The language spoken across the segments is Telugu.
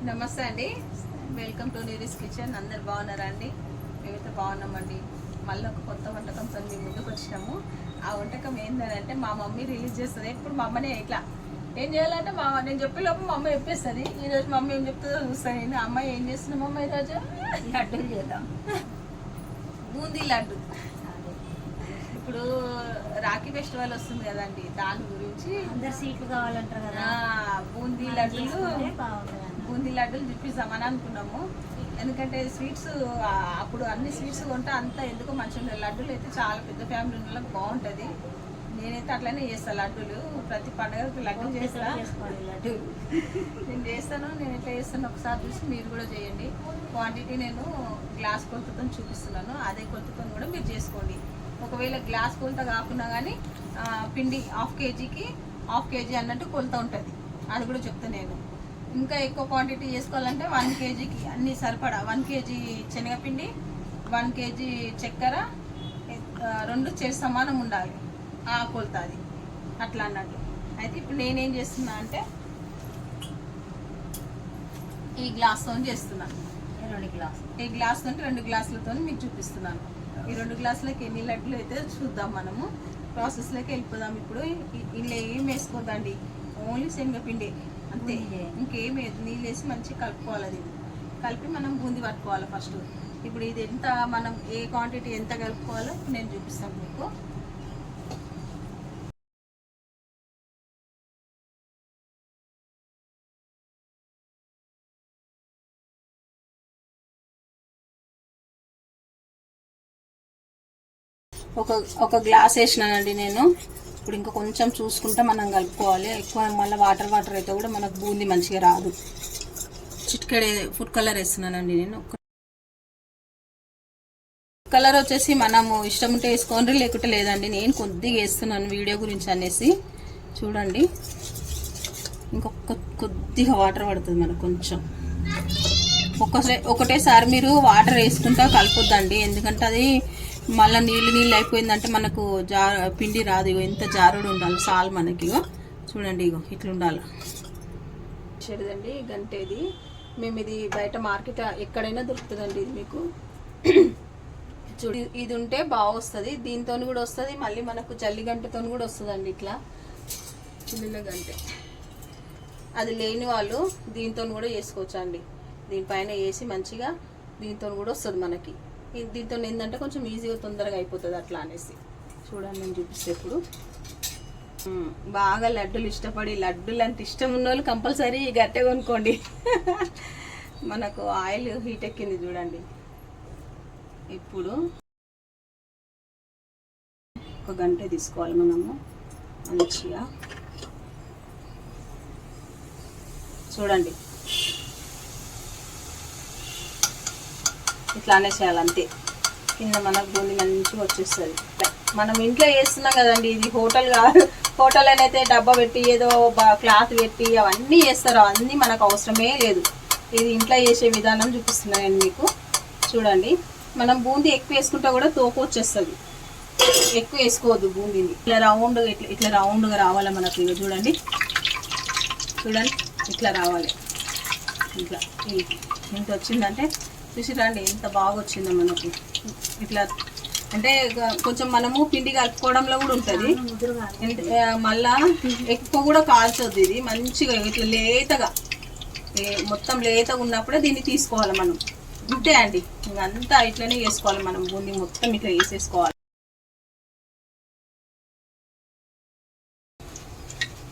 నమస్తే అండి, వెల్కమ్ టు నీరీస్ కిచెన్. అందరు బాగున్నారా అండి? మేమైతే బాగున్నామండి. మళ్ళీ ఒక కొత్త వంటకంతో మీ ముందుకు వచ్చినాము. ఆ వంటకం ఏంటంటే మా మమ్మీ రిలీజ్ చేస్తుంది. ఇప్పుడు మా అమ్మనే ఇట్లా ఏం చేయాలంటే నేను చెప్పే లోపు మా అమ్మ చెప్పేస్తుంది. ఈరోజు మా అమ్మ ఏం చెప్తుందో చూస్తాను నేను. అమ్మాయి ఏం చేస్తున్నాం అమ్మ ఈరోజు? లడ్డూలు చేద్దాం. బూందీ లడ్డు. ఇప్పుడు రాఖీ ఫెస్టివల్ వస్తుంది కదండి, దాని గురించి అందరు సీట్లు కావాలంటారు కదా, బూందీ లడ్డూలు చూపిస్తామని అనుకున్నాము. ఎందుకంటే స్వీట్స్ అప్పుడు అన్ని స్వీట్స్ కొంటే అంత ఎందుకో మంచిగా ఉండే. లడ్డూలు అయితే చాలా పెద్ద ఫ్యామిలీ ఉన్న వాళ్ళకి బాగుంటుంది. నేనైతే అట్లనే చేస్తాను లడ్డూలు. ప్రతి పండుగకి లడ్డూలు లడ్డూలు నేను చేస్తాను. నేను ఎట్లా చేస్తాను ఒకసారి చూసి మీరు కూడా చేయండి. క్వాంటిటీ నేను గ్లాస్ కొలతతో చూపిస్తున్నాను. అదే కొలతతో కూడా మీరు చేసుకోండి. ఒకవేళ గ్లాస్ కొలత కాకుండా కానీ పిండి హాఫ్ కేజీ అన్నట్టు కొలత ఉంటుంది. అది కూడా చెప్తాను నేను. ఇంకా ఎక్కువ క్వాంటిటీ చేసుకోవాలంటే 1 కేజీకి అన్నీ సరిపడా 1 కేజీ శనగపిండి, 1 కేజీ చక్కెర, 2 చేసి సమానం ఉండాలి ఆ కొలత. అది అట్లా అన్నట్టు. అయితే ఇప్పుడు నేనేం చేస్తున్నా అంటే ఈ గ్లాస్తో చేస్తున్నాను. ఈ గ్లాస్ తోటి 2 గ్లాసులతో మీకు చూపిస్తున్నాను. ఈ 2 గ్లాసులకి ఎన్ని లడ్డులు అయితే చూద్దాం. మనము ప్రాసెస్లోకి వెళ్ళిపోదాం. ఇప్పుడు ఇలా ఏం వేసుకోదండి, ఓన్లీ శనగపిండి అంతే, ఇంకేం నీళ్ళు వేసి మంచిగా కలుపుకోవాలి. అది కలిపి మనం బూందీ పట్టుకోవాలి ఫస్ట్. ఇప్పుడు ఇది ఎంత, మనం ఏ క్వాంటిటీ ఎంత కలుపుకోవాలో నేను చూపిస్తాను మీకు. ఒక గ్లాస్ వేసినానండి నేను. ఇప్పుడు ఇంకా కొంచెం చూసుకుంటే మనం కలుపుకోవాలి. ఎక్కువ మళ్ళీ వాటర్ అయితే కూడా మనకు బూందీ మంచిగా రాదు. చిటికెడే ఫుడ్ కలర్ వేస్తున్నానండి నేను. కలర్ వచ్చేసి మనము ఇష్టం ఉంటే వేసుకోండి, లేకుంటే లేదండి. నేను కొద్దిగా వేస్తున్నాను వీడియో గురించి అనేసి. చూడండి, ఇంకొక కొద్దిగా వాటర్ పడుతుంది మనకు కొంచెం. ఒకటేసారి మీరు వాటర్ వేసుకుంటా కలపొద్దండి, ఎందుకంటే అది మళ్ళీ నీళ్ళు అయిపోయిందంటే మనకు పిండి రాదు. ఇగో ఇంత జారుడు ఉండాలి సాల్ మనకి. ఇగో చూడండి, ఇగో ఇట్లా ఉండాలి. చెడుదండి గంటేది. మేము ఇది బయట మార్కెట్ ఎక్కడైనా దొరుకుతుందండి. ఇది మీకు చూడు, ఇది ఉంటే బాగా వస్తుంది. దీంతో కూడా వస్తుంది, మళ్ళీ మనకు జల్లి గంటతో కూడా వస్తుందండి. ఇట్లా చిన్న గంటే అది లేని వాళ్ళు దీంతో కూడా చేసుకోవచ్చు అండి. దీనిపైన వేసి మంచిగా దీంతో కూడా వస్తుంది మనకి. దీంతో ఏంటంటే కొంచెం ఈజీగా తొందరగా అయిపోతుంది అట్లా అనేసి. చూడండి, నేను చూపిస్తే ఇప్పుడు బాగా లడ్డూలు ఇష్టపడి, లడ్డూలు అంటే ఇష్టం ఉన్న వాళ్ళు కంపల్సరీ గట్టే కొనుక్కోండి. మనకు ఆయిల్ హీట్ ఎక్కింది చూడండి. ఇప్పుడు ఒక గంట తీసుకోవాలి మనము మంచిగా. చూడండి, ఇట్లా అనేసేయాలి అంతే. కింద మనకు బూందీ మంచిగా వచ్చేస్తుంది. మనం ఇంట్లో చేస్తున్నాం కదండి, ఇది హోటల్ కాదు. హోటల్ అయితే డబ్బా పెట్టి ఏదో క్లాత్ పెట్టి అవన్నీ చేస్తారు. అవన్నీ మనకు అవసరమే లేదు. ఇది ఇంట్లో చేసే విధానం చూపిస్తున్నాను నేను మీకు. చూడండి, మనం బూందీ ఎక్కువ వేసుకుంటే కూడా తోపు వచ్చేస్తుంది. ఎక్కువ వేసుకోవద్దు బూందీని. ఇట్లా రౌండ్గా రావాలి మనకు. ఇక చూడండి ఇట్లా రావాలి. ఇట్లా ఇంత వచ్చిందంటే చూసిరండి ఎంత బాగా వచ్చిందో మనకు. ఇట్లా అంటే కొంచెం మనము పిండి కలుపుకోవడంలో కూడా ఉంటుంది. మళ్ళా ఎక్కువ కూడా కాల్చొద్దు. ఇది మంచిగా ఇట్లా లేతగా, మొత్తం లేతగా ఉన్నప్పుడే దీన్ని తీసుకోవాలి మనం. ఇంతే అండి, ఇంకంతా ఇట్లనే చేసుకోవాలి మనం. బూందీ మొత్తం ఇట్లా వేసేసుకోవాలి.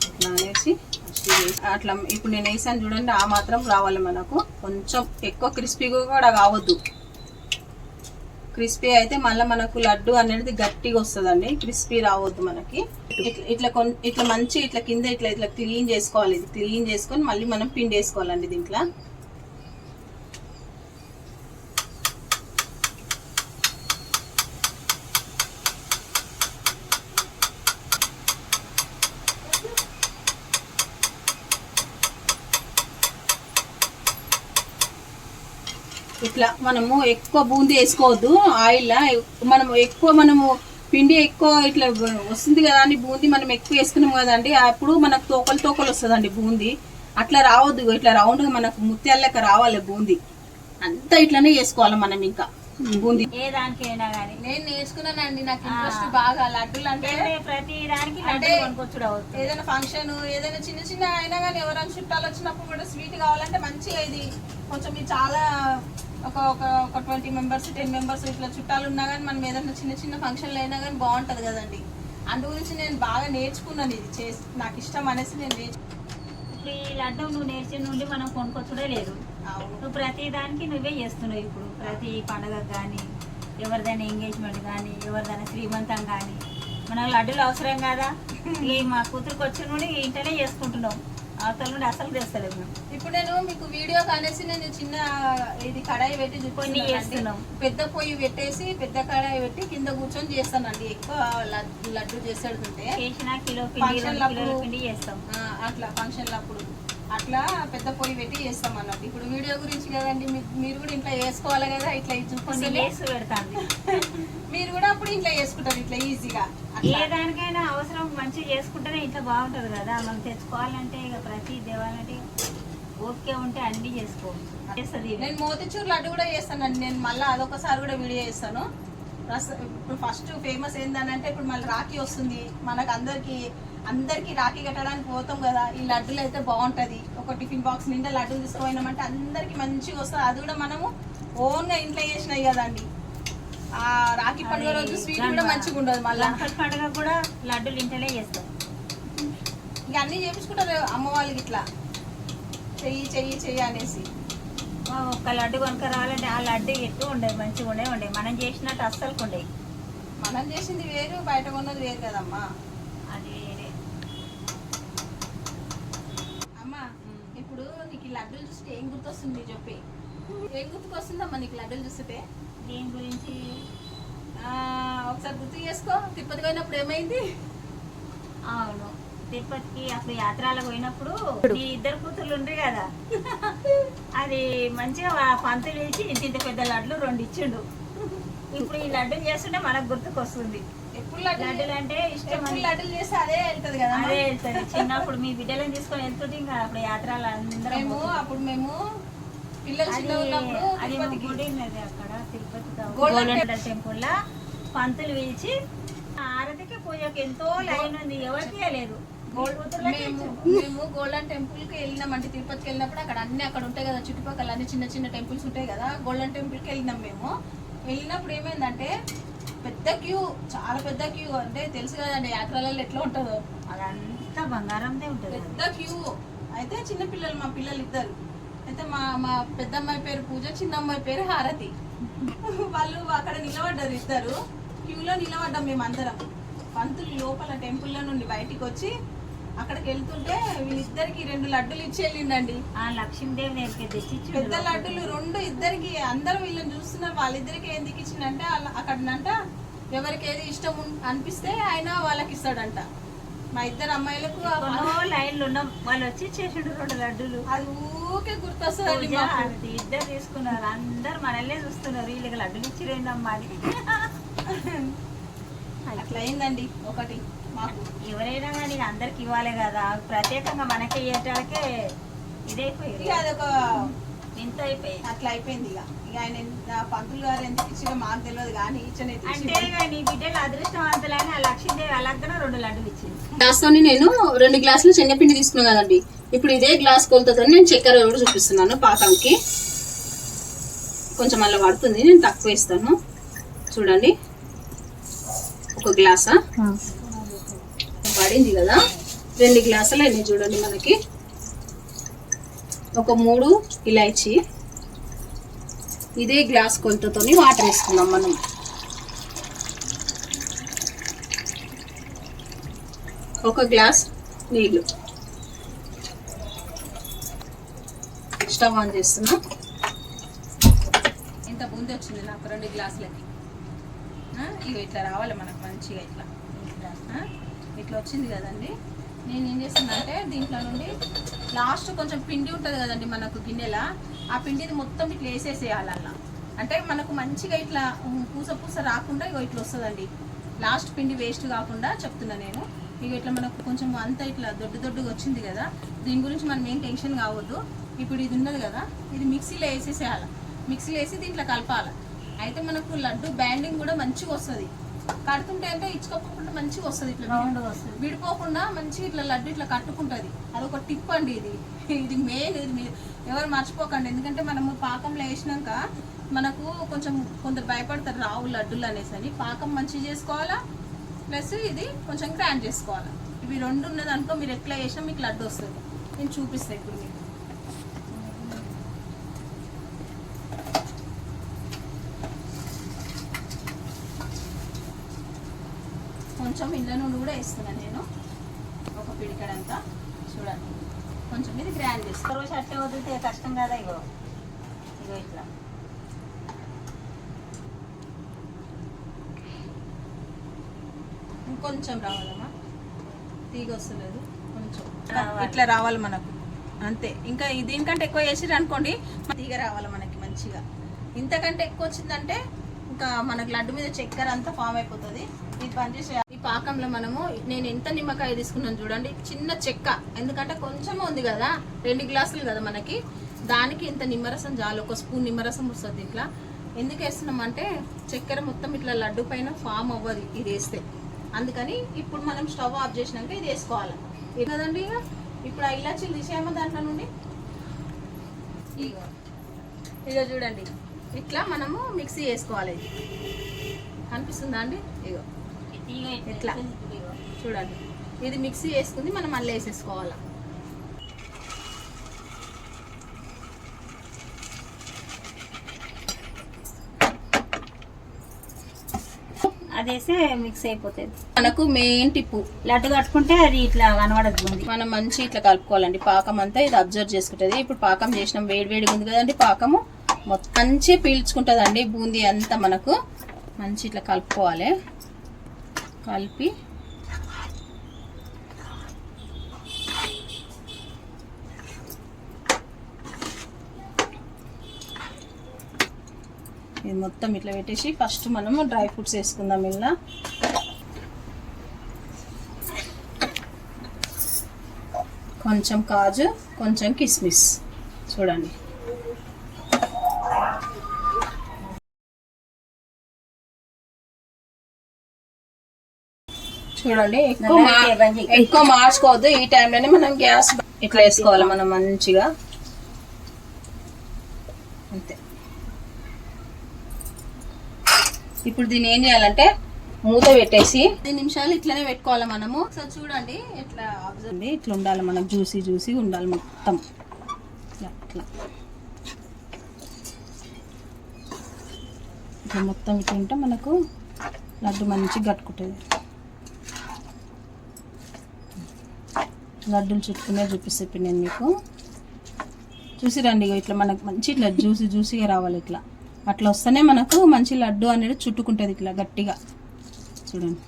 ఇట్లా అనేసి అట్లా ఇప్పుడు నేను వేసాను చూడండి, ఆ మాత్రం రావాలి మనకు. కొంచెం ఎక్కువ క్రిస్పీగా కూడా కావద్దు. క్రిస్పీ అయితే మళ్ళీ మనకు లడ్డు అనేది గట్టిగా వస్తుందండి. క్రిస్పీ రావద్దు మనకి. ఇట్లా మంచి ఇట్లా కింద ఇట్లా క్లీన్ చేసుకోవాలి. ఇది క్లీన్ చేసుకొని మళ్ళీ మనం పిండి వేసుకోవాలండి దీంట్లో. ఇట్లా మనము ఎక్కువ బూందీ వేసుకోవద్దు ఆయిల్. మనము పిండి ఎక్కువ ఇట్లా వస్తుంది కదా అని బూందీ మనం ఎక్కువ వేసుకున్నాం కదండి, అప్పుడు మనకు తోకలు వస్తుందండి బూందీ. అట్లా రావద్దు. ఇట్లా రౌండ్ గా మనకు ముత్యాల లెక్క రావాలి బూందీ. అంతా ఇట్లానే చేసుకోవాలి మనం. ఇంకా బూందీ ఏ దానికైనా కానీ నేను నేర్చుకున్నానండి. నాకు ఇంట్రెస్ట్ బాగా లడ్డూలు అంటే. ప్రతి దానికి అంటే లడ్డు కొనుక్కొచ్చుడు అవుతుంది. ఏదైనా ఫంక్షన్ ఏదైనా చిన్న చిన్న అయినా కానీ ఎవరైనా చుట్టాలు వచ్చినప్పుడు కూడా స్వీట్ కావాలంటే మంచిగా ఇది కొంచెం ఇది చాలా ఒక ఒక ఒక 20 మెంబర్స్ 10 మెంబర్స్ ఇట్లా చుట్టాలు ఉన్నా కానీ మనం ఏదైనా చిన్న చిన్న ఫంక్షన్లు అయినా కానీ బాగుంటుంది కదండి. అందు గురించి నేను బాగా నేర్చుకున్నాను. ఇది చేసి నాకు ఇష్టం అనేసి నేను ఇప్పుడు ఈ లడ్డు నువ్వు నేర్చిన నుండి మనం కొనుక్కొచ్చుడే లేదు. అవును. నువ్వు ప్రతి దానికి నువ్వే చేస్తున్నావు. ఇప్పుడు ప్రతి పండగకు కానీ ఎవరిదైనా ఎంగేజ్మెంట్ కానీ ఎవరిదైనా శ్రీమంతం కానీ మనకు లడ్డూలు అవసరం కదా. ఈ మా కూతురికి వచ్చిన నుండి ఇంటనే చేసుకుంటున్నాం. అవతల నుండి అసలు తెస్తలేము మేము. ఇప్పుడు నేను మీకు వీడియో కానేసి నేను చిన్న ఇది కడాయి పెట్టి కొన్ని చేస్తున్నాం. పెద్ద పొయ్యి పెట్టేసి పెద్ద కడాయి పెట్టి కింద కూర్చొని చేస్తానండి. ఎక్కువ లడ్డు చేసేడుతుంటే చేసిన కిలో పిండి 2 కిలోల పిండి చేస్తాం. అట్లా ఫంక్షన్లు అప్పుడు అట్లా పెద్ద పొయ్యి పెట్టి చేస్తాం అన్నట్టు. ఇప్పుడు వీడియో గురించి కదండి, మీరు కూడా ఇంట్లో చేసుకోవాలి కదా. ఇట్లా కొన్ని వేసి పెడతాను. మీరు కూడా అప్పుడు ఇంట్లో చేసుకుంటారు ఇట్లా ఈజీగా. ఏ దానికైనా అవసరం మంచిగా చేసుకుంటేనే ఇంట్లో బాగుంటది కదా. మనం తెచ్చుకోవాలంటే ఇక ప్రతి దేవాలంటే ఓకే ఉంటే అన్ని చేసుకోవచ్చు. చేస్తుంది. నేను మోతిచూర్ లడ్డు కూడా చేస్తానండి. నేను మళ్ళీ అదొకసారి కూడా వీడియో చేస్తాను. ఇప్పుడు ఫస్ట్ ఫేమస్ ఏంటంటే ఇప్పుడు మళ్ళీ రాఖీ వస్తుంది మనకు. అందరికి రాఖీ కట్టడానికి పోతాం కదా. ఈ లడ్డులు అయితే బాగుంటది. ఒక టిఫిన్ బాక్స్ నిండా లడ్డూలు తీసుకుపోయినామంటే అందరికి మంచిగా వస్తుంది. అది కూడా మనము ఓన్ గా ఇంట్లో చేసినాయి కదండి. ఆ రాఖీ పండుగ రోజు స్వీట్ కూడా మంచిగా ఉండదు. మళ్ళీ పండుగ కూడా లడ్డూలు ఇంట్లోనే చేస్తాం. ఇక అన్ని చేపించుకుంటారు అమ్మ వాళ్ళకి ఇట్లా చెయ్యి చెయ్యి చెయ్యి అనేసి. ఒక్క లడ్డు కొనుక రావాలంటే ఆ లడ్డు ఎక్కువ ఉండేది, మంచిగా ఉండే. మనం చేసినట్టు అస్సలు ఉండేవి. మనం చేసింది వేరు, బయట కొన్నది వేరు కదమ్మా. అది వేరే. అమ్మా ఇప్పుడు నీకు ఈ లడ్డూలు చూస్తే ఏం గుర్తొస్తుంది చెప్పి? ఏం గుర్తుకొస్తుందమ్మా నీకు లడ్డూలు చూస్తే? దీని గురించి ఒకసారి గుర్తు చేసుకో. తిరుపతి పోయినప్పుడు ఏమైంది? అవును, తిరుపతికి అప్పుడు యాత్రలకు పోయినప్పుడు నీ 2 కూతుర్లు ఉండ్రి కదా. అది మంచిగా పంతులు వేసి ఇంత పెద్ద లడ్లు 2 ఇచ్చిండు. ఇప్పుడు ఈ లడ్డూలు చేస్తుంటే మనకు గుర్తుకొస్తుంది. ఎప్పుడు లడ్డూలు అంటే ఇష్టం. లడ్డూలు చేస్తే అదే వెళ్తుంది కదా. అదే వెళ్తుంది. చిన్నప్పుడు మీ బిడ్డలను తీసుకొని వెళ్తుంది. ఇంకా అప్పుడు యాత్రలు అందరం అప్పుడు మేము పిల్లలు చిన్న ఉన్నప్పుడు అది గుడి ఉన్నది అక్కడ తిరుపతి గోల్డెన్ టెంపుల్ లా పంతులు పిలిచి ఆరతికి పూజకి ఎంతో లైన్ ఉంది. ఎవరికి లేదు. మేము గోల్డెన్ టెంపుల్ కి వెళ్ళినామంటే తిరుపతికి వెళ్ళినప్పుడు అక్కడ అన్ని అక్కడ ఉంటాయి కదా చుట్టుపక్కల అన్ని చిన్న చిన్న టెంపుల్స్ ఉంటాయి కదా. గోల్డెన్ టెంపుల్ కి వెళ్ళినాం. మేము వెళ్ళినప్పుడు ఏమైందంటే పెద్ద క్యూ, చాలా పెద్ద క్యూ. అంటే తెలుసు కదండి యాత్రలలో ఎట్లా ఉంటుందో. అదంతా బంగారందే ఉంటుంది. పెద్ద క్యూ. అయితే చిన్న పిల్లలు, మా పిల్లలు 2. అయితే మా పెద్ద అమ్మాయి పేరు పూజ, చిన్న అమ్మాయి పేరు హారతి. వాళ్ళు అక్కడ నిలబడ్డారు 2. క్యూలో నిలబడ్డాం మేమందరం. పంతులు లోపల టెంపుల్లో నుండి బయటికి వచ్చి అక్కడికి వెళ్తుంటే వీళ్ళిద్దరికి 2 లడ్డులు ఇచ్చి వెళ్ళిండండి. ఆ లక్ష్మీదేవి దగ్గరికి తెచ్చి పెద్ద లడ్డులు 2 ఇద్దరికి. అందరూ వీళ్ళని చూస్తున్నారు. వాళ్ళిద్దరికి ఎందుకు ఇచ్చిందంటే అక్కడనంట ఎవరికి ఏది ఇష్టం అనిపిస్తే ఆయన వాళ్ళకి ఇస్తాడంట. మా 2 అమ్మాయిలకు లైన్లు ఉన్నాం. వాళ్ళు వచ్చి ఇచ్చేసిండు 2 లడ్డూలు. అది ఊకే గుర్తొస్తుంది. 2 తీసుకున్నారు. అందరు మనల్నే చూస్తున్నారు. వీళ్ళకి లడ్డూలు ఇచ్చిరేందమ్మా అని. అట్లా అయిందండి ఒకటి మాకు. ఎవరైనా కానీ అందరికి ఇవ్వాలి కదా. ప్రత్యేకంగా మనకి ఇవ్వటానికే ఇదైపోయింది. అదొక ఇంత అయిపోయింది. అట్లా అయిపోయింది. ఇక ఆయన పంతులు గారు ఎందుకు ఇచ్చినా మాకు తెలియదు కానీ అంటే నీ బిడ్డలు అదృష్టవంతులని ఆ లక్ష్మీదేవి అలాగనే 2 లడ్డులు ఇచ్చింది. గ్లాస్ తోని నేను 2 గ్లాసులు శనగపిండి తీసుకున్నాను కదండి. ఇప్పుడు ఇదే గ్లాస్ కొలతతో నేను చక్కెర కూడా చూపిస్తున్నాను. పాకంకి కొంచెం అలా పడుతుంది, నేను తక్కువ వేస్తాను. చూడండి, 1 గ్లాసా పడింది కదా. 2 గ్లాసులు అయినాయి చూడండి మనకి. ఒక 3 ఇలాచి. ఇదే గ్లాస్ కొలతతోని వాటర్ వేసుకుందాం మనం. ఒక గ్లాస్ నీళ్ళు. స్టవ్ ఆన్ చేస్తున్నా. ఇంత బూందీ వచ్చింది నాకు 2 గ్లాసులకి. ఇవి ఇట్లా రావాలి మనకు మంచిగా. ఇట్లా వచ్చింది కదండి. నేను ఏం చేస్తున్నా అంటే దీంట్లో నుండి లాస్ట్ కొంచెం పిండి ఉంటుంది కదండి మనకు గిన్నెలా. ఆ పిండిని మొత్తం ఇట్లా వేసేసేయాలి అలా. అంటే మనకు మంచిగా ఇట్లా పూస పూస రాకుండా ఇట్లా వస్తుందండి. లాస్ట్ పిండి వేస్ట్ కాకుండా చెప్తున్నా నేను. ఇక ఇట్లా మనకు కొంచెం అంతా ఇట్లా దొడ్డుగా వచ్చింది కదా, దీని గురించి మనం ఏం టెన్షన్ కావద్దు. ఇప్పుడు ఇది ఉన్నది కదా, ఇది మిక్సీలో వేసేసేయాలి. మిక్సీలో వేసి దీంట్లో కలపాలి. అయితే మనకు లడ్డు బ్యాండింగ్ కూడా మంచిగా వస్తుంది. కడుతుంటే అంటే ఇచ్చుకోకుండా మంచిగా వస్తుంది, ఇట్లా వస్తుంది, విడిపోకుండా మంచిగా ఇట్లా లడ్డు ఇట్లా కట్టుకుంటుంది. అదొక టిప్ అండి. ఇది మెయిన్. ఇది మీరు ఎవరు మర్చిపోకండి. ఎందుకంటే మనము పాకంలో వేసినాక మనకు కొంచెం కొందరు భయపడతారు రావు లడ్డులు అనేసి అని. పాకం మంచిగా చేసుకోవాలా, ప్లస్ ఇది కొంచెం గ్రైండ్ చేసుకోవాలి. ఇవి రెండు ఉన్నది అనుకో, మీరు ఎట్లా వేసినా మీకు లడ్డు వస్తుంది. నేను చూపిస్తాను ఇప్పుడు మీకు. కొంచెం ఇండ్ల నుండి కూడా వేస్తున్నాను నేను, ఒక పిడికడంతా. చూడండి, కొంచెం ఇది గ్రైండ్ చేస్తాను. రోజు అట్టే వదిలితే కష్టం కదా. ఇగో ఇగో ఇట్లా ఇంకొంచెం రావాలమ్మా, తీగ వస్తలేదు, కొంచెం ఇట్లా రావాలి మనకు, అంతే. ఇంకా దీనికంటే ఎక్కువ వేసిరు అనుకోండి, తీగ రావాలి మనకి మంచిగా. ఇంతకంటే ఎక్కువ వచ్చిందంటే ఇంకా మనకు లడ్డు మీద చక్కెర అంతా ఫామ్ అయిపోతుంది. ఇది పనిచేసే ఈ పాకంలో మనము, నేను ఎంత నిమ్మకాయ తీసుకున్నాను చూడండి, చిన్న చెక్క. ఎందుకంటే కొంచెమే ఉంది కదా, 2 గ్లాసులు కదా మనకి, దానికి ఇంత నిమ్మరసం చాలు. ఒక స్పూన్ నిమ్మరసం వస్తుంది ఇట్లా. ఎందుకు వేస్తున్నామంటే చక్కెర మొత్తం ఇట్లా లడ్డు పైన ఫామ్ అవ్వదు ఇది వేస్తే. అందుకని ఇప్పుడు మనం స్టవ్ ఆఫ్ చేసినాక ఇది వేసుకోవాలి కదండి. ఇప్పుడు ఆ ఇలాచీలు తీసేయమో దాంట్లో నుండి. ఇగో చూడండి, ఇట్లా మనము మిక్సీ వేసుకోవాలి. ఇది కనిపిస్తుందా అండి? ఇగో ఇట్లా చూడండి, ఇది మిక్సీ వేసుకుంది, మనం మళ్ళీ వేసేసుకోవాలి. అదేస్తే మిక్స్ అయిపోతుంది. మనకు మెయిన్ టిప్పు, లడ్డు కట్టుకుంటే అది ఇట్లా కనబడదు. మనం మంచి ఇట్లా కలుపుకోవాలండి. పాకం అంతా ఇది అబ్జర్వ్ చేసుకుంటుంది. ఇప్పుడు పాకం చేసినాం, వేడిగా ఉంది కదండి, పాకము మొత్తం మంచి పీల్చుకుంటుంది అండి బూందీ అంతా. మనకు మంచి ఇట్లా కలుపుకోవాలి. కలిపి ఇది మొత్తం ఇట్లా పెట్టేసి ఫస్ట్ మనము డ్రై ఫ్రూట్స్ వేసుకుందాం. ఇలా కొంచెం కాజు, కొంచెం కిస్మిస్. చూడండి, చూడండి, ఎక్కువ మార్చుకోవద్దు. ఈ టైంలోనే మనం గ్యాస్ ఇట్లా వేసుకోవాలి మనం మంచిగా, అంతే. ఇప్పుడు దీన్ని ఏం చేయాలంటే మూత పెట్టేసి 10 నిమిషాలు ఇట్లనే పెట్టుకోవాలి మనము. సో చూడండి, ఇట్లా అబ్జర్వ్, ఇట్లా ఉండాలి మనకు, జ్యూసీ ఉండాలి మొత్తం ఇట్లా ఇట్లా మొత్తం ఇట్లా ఉంటే మనకు లడ్డు మంచిగా కట్టుకుంటుంది. లడ్డూలు చుట్టుకునే చూపిస్తే ఇప్పుడు నేను మీకు చూసిరండి. ఇట్లా మనకు మంచి ఇట్లా జ్యూసీగా రావాలి. ఇట్లా అట్లా వస్తేనే మనకు మంచి లడ్డు అనేది చుట్టుకుంటుంది ఇట్లా గట్టిగా. చూడండి,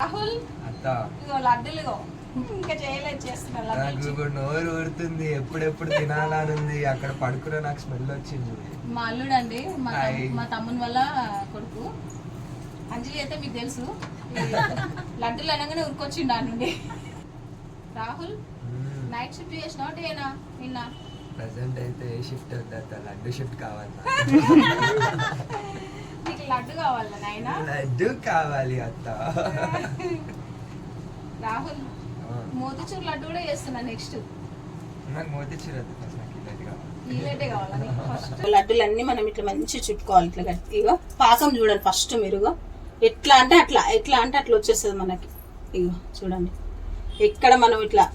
రాహుల్ లడ్డూలు ఇంకా చేయలేదు, చేస్తున్నా. నోరు ఊరుతుంది, ఎప్పుడెప్పుడు తినాలనుంది. అక్కడ పడుకునే నాకు స్మెల్ వచ్చింది. మా అల్లుడు అండి, మా తమ్ముని వల్ల కొడుకు అంజలి అయితే మీకు తెలుసు. లడ్డూలు అనగానే ఉరికొచ్చిండు ఆ నుండి. రాహుల్ నైట్ షిఫ్ట్ చేసినావు డేనా నిన్న? ప్రెసెంట్ అయితే ఏ షిఫ్ట్ వద్ద, లడ్డు షిఫ్ట్ కావాలి. నీకు లడ్డు కావాలా నాయనా? లడ్డు కావాలి అత్త. రాహుల్ మోతిచూర్ లడ్డు కూడా చేస్తున్నా నెక్స్ట్. నాకు మోతిచూర్ వద్దు, నాకు ఇలాంటి కావాలి. ఫస్ట్ లడ్డూలు అన్ని మనం ఇట్లా మంచిగా చుట్టుకోవాలి. ఇట్లా గట్టిగా పాకం చూడండి ఫస్ట్ మీరుగా. ఎట్లా అంటే అట్లా వచ్చేస్తుంది మనకి. ఇగో చూడండి, ఎక్కడ మనం ఇట్లా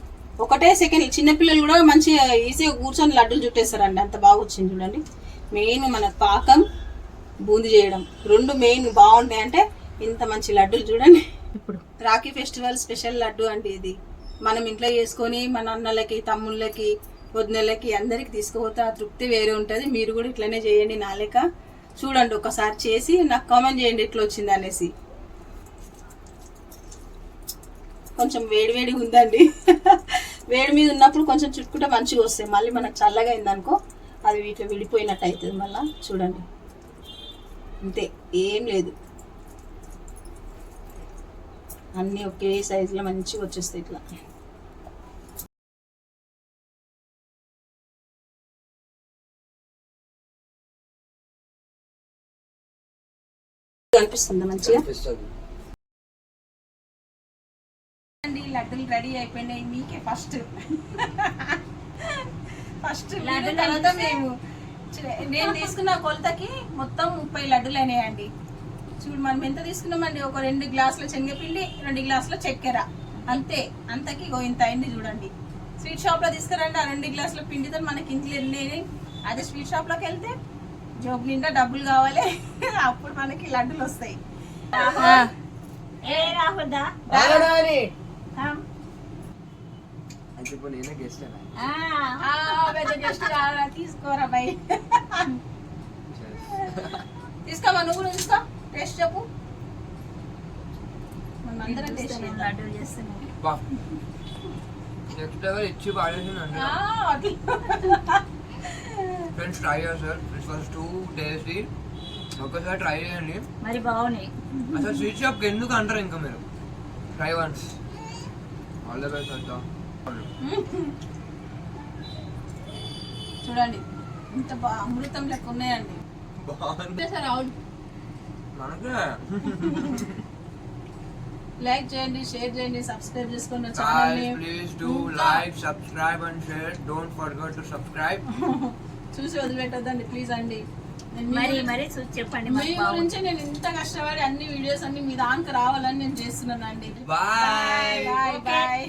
ఒకటే సెకండ్. చిన్నపిల్లలు కూడా మంచిగా ఈజీగా కూర్చొని లడ్డూలు చుట్టేస్తారండి, అంత బాగా వచ్చింది చూడండి. మెయిన్ మన పాకం, బూందీ చేయడం రెండు మెయిన్ బాగుంటాయి. అంటే ఇంత మంచి లడ్డూలు చూడండి. ఇప్పుడు రాఖీ ఫెస్టివల్ స్పెషల్ లడ్డు అండి ఇది. మనం ఇంట్లో చేసుకొని మన అన్నలకి, తమ్ముళ్ళకి, వదినలకి అందరికి తీసుకుపోతే ఆ తృప్తి వేరే ఉంటుంది. మీరు కూడా ఇట్లనే చేయండి నా లెక్క. చూడండి, ఒకసారి చేసి నాకు కామెంట్ చేయండి ఎట్లా వచ్చింది అనేసి. కొంచెం వేడి ఉందండి. వేడి మీద ఉన్నప్పుడు కొంచెం చుట్టుకుంటే మంచిగా వస్తాయి. మళ్ళీ మనకు చల్లగా అయిందనుకో అది వీటిలో విడిపోయినట్టు అవుతుంది మళ్ళీ. చూడండి, అంతే, ఏం లేదు. అన్నీ ఒకే సైజులో మంచిగా వచ్చేస్తాయి ఇట్లా. కనిపిస్తుందా మంచిగా అండి. లడ్డూలు రెడీ అయిపోయినాయి. మీకే ఫస్ట్ తర్వాత మేము నేను తీసుకున్న కొలతకి మొత్తం 30 లడ్డూలు అయినాయండి. చూడు మనం ఎంత తీసుకున్నామండి, ఒక 2 గ్లాసుల శనగపిండి, 2 గ్లాసుల చక్కెర, అంతే. అంతకి ఇంత అయింది చూడండి. స్వీట్ షాప్ లో తీసుకురండి, ఆ 2 గ్లాసుల పిండితో మనకి ఇంట్లో ఎన్ని. అదే స్వీట్ షాప్ లోకి వెళ్తే జోబు నిండా డబ్బులు కావాలి, అప్పుడు మనకి లడ్డూలు వస్తాయి. ఏ రాహుల్ దా ఇప్పుడు నేనే గెస్ట్ తీసుకోరా బై. తీసుకోమా, నువ్వు తీసుకో, టేస్ట్ చెప్పు. మనం అందరం టేస్ట్ చేద్దాం. లడ్డూలు చేస్తున్నాం. నెక్స్ట్ లెవెల్ ఇచ్చి పాడేసిందండి. ఫ్రెండ్స్ ట్రై చేస్తారు, ఇట్ వాస్ టూ టేస్టీ. ఒకసారి ట్రై చేయండి, మరి బాగున్నాయి. అసలు స్వీట్ షాప్కి ఎందుకు అంటారు ఇంకా మీరు. Try once. All the best అంతా. చూడండి ఇంత అమృతం లెక్క ఉన్నాయండి. మనకే లైక్ చేయండి, షేర్ చేయండి, సబ్స్క్రైబ్ చేసుకోండి ఛానల్ ని. Please do like, subscribe and share. Don't forget to subscribe. చూసి వదిలిపెట్టొద్దండి ప్లీజ్ అండి. మరి చూసి చెప్పండి. మీ గురించి నేను ఇంత కష్టపడి అన్ని వీడియోస్ అన్ని మీ దానికి రావాలని నేను చేస్తున్నాను అండి. Bye bye bye.